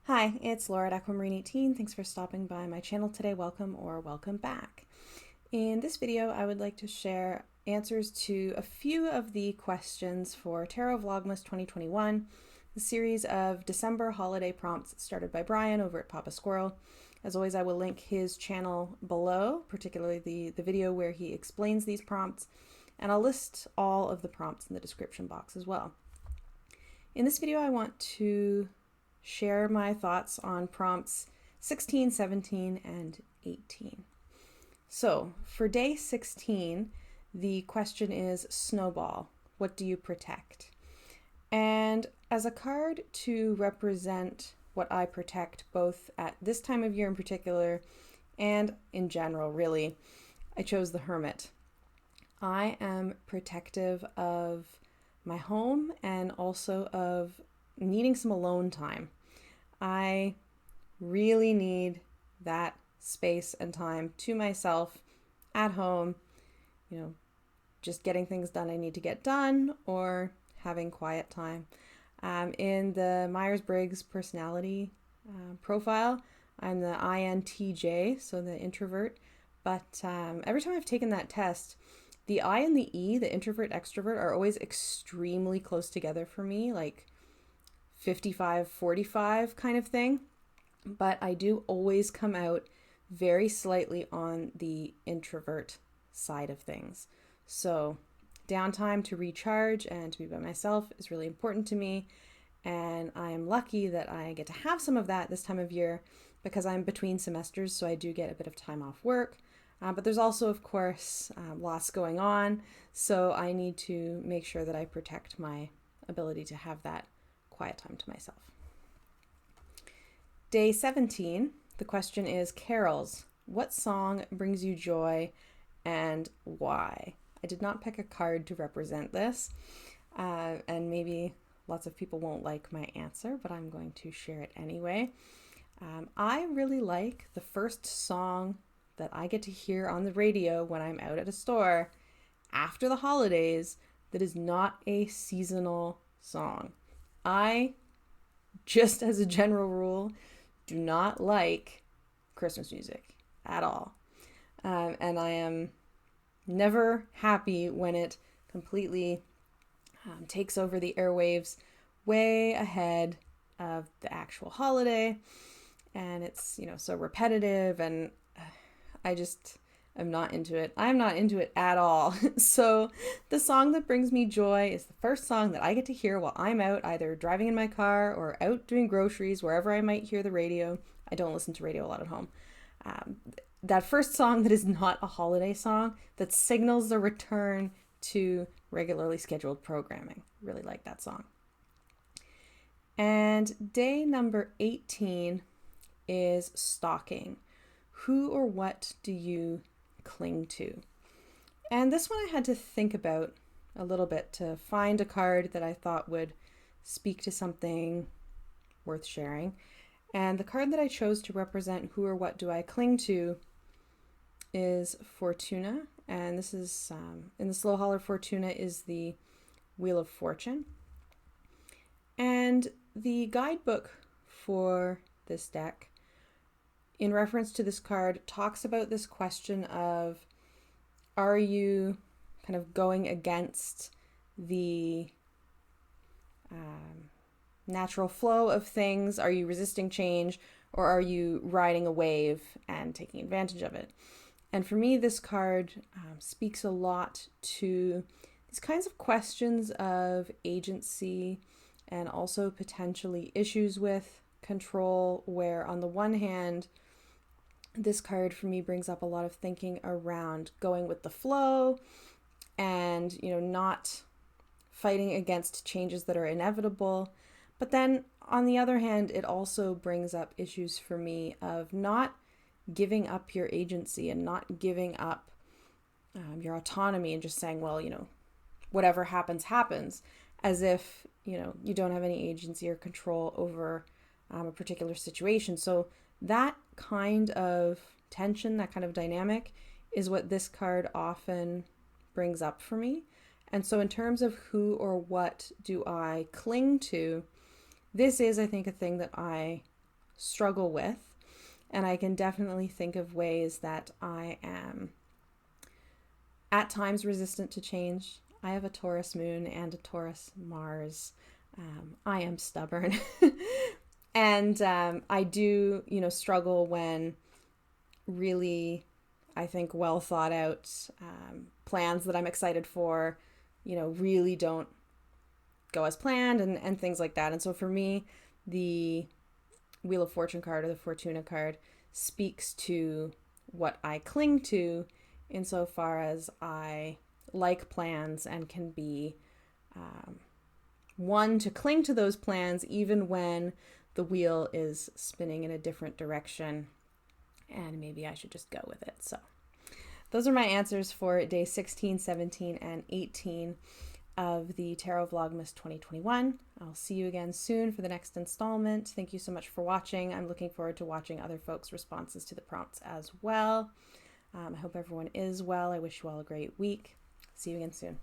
Hi, it's Laura at Aquamarine18. Thanks for stopping by my channel today. Welcome or welcome back. In this video, I would like to share answers to a few of the questions for Tarot Vlogmas 2021, the series of December holiday prompts started by Brian over at Papa Squirrel. As always, I will link his channel below, particularly the video where he explains these prompts, and I'll list all of the prompts in the description box as well. In this video, I want to share my thoughts on prompts 16, 17, and 18. So for day 16, the question is Snowball, what do you protect? And as a card to represent what I protect, both at this time of year in particular and in general, really, I chose the Hermit. I am protective of my home and also of needing some alone time. I really need that space and time to myself at home, just getting things done I need to get done or having quiet time. In the Myers-Briggs personality profile, I'm the INTJ, so the introvert, but every time I've taken that test, the I and the E, the introvert extrovert, are always extremely close together for me, like 55-45 kind of thing, but I do always come out very slightly on the introvert side of things. So downtime to recharge and to be by myself is really important to me, and I'm lucky that I get to have some of that this time of year because I'm between semesters, so I do get a bit of time off work. But there's also, of course, lots going on, so I need to make sure that I protect my ability to have that quiet time to myself. Day 17, the question is carols. What song brings you joy and why? I did not pick a card to represent this, and maybe lots of people won't like my answer, but I'm going to share it anyway. I really like the first song that I get to hear on the radio when I'm out at a store after the holidays that is not a seasonal song. I, just as a general rule, do not like Christmas music at all. And I am never happy when it completely takes over the airwaves way ahead of the actual holiday. And it's, so repetitive, and I'm not into it. I'm not into it at all. So the song that brings me joy is the first song that I get to hear while I'm out, either driving in my car or out doing groceries, wherever I might hear the radio. I don't listen to radio a lot at home. That first song that is not a holiday song that signals the return to regularly scheduled programming. Really like that song. And day number 18 is stalking. Who or what do you cling to? And this one I had to think about a little bit to find a card that I thought would speak to something worth sharing. And the card that I chose to represent who or what do I cling to is Fortuna. And this is, in the slow holler, Fortuna is the Wheel of Fortune. And the guidebook for this deck, in reference to this card, talks about this question of, are you kind of going against the natural flow of things? Are you resisting change, or are you riding a wave and taking advantage of it? And for me, this card speaks a lot to these kinds of questions of agency and also potentially issues with control, where on the one hand, this card for me brings up a lot of thinking around going with the flow and, not fighting against changes that are inevitable. But then on the other hand, it also brings up issues for me of not giving up your agency and not giving up your autonomy and just saying, well, whatever happens, happens, as if, you don't have any agency or control over a particular situation. So that kind of tension, that kind of dynamic is what this card often brings up for me. And so in terms of who or what do I cling to, this is, I think, a thing that I struggle with. And I can definitely think of ways that I am at times resistant to change. I have a Taurus moon and a Taurus Mars. I am stubborn. And I do, struggle when really, I think, well thought out plans that I'm excited for, really don't go as planned and things like that. And so for me, the Wheel of Fortune card, or the Fortuna card, speaks to what I cling to insofar as I like plans and can be one to cling to those plans even when the wheel is spinning in a different direction and maybe I should just go with it. So those are my answers for day 16, 17, and 18 of the Tarot Vlogmas 2021. I'll see you again soon for the next installment. Thank you so much for watching. I'm looking forward to watching other folks' responses to the prompts as well. I hope everyone is well. I wish you all a great week. See you again soon.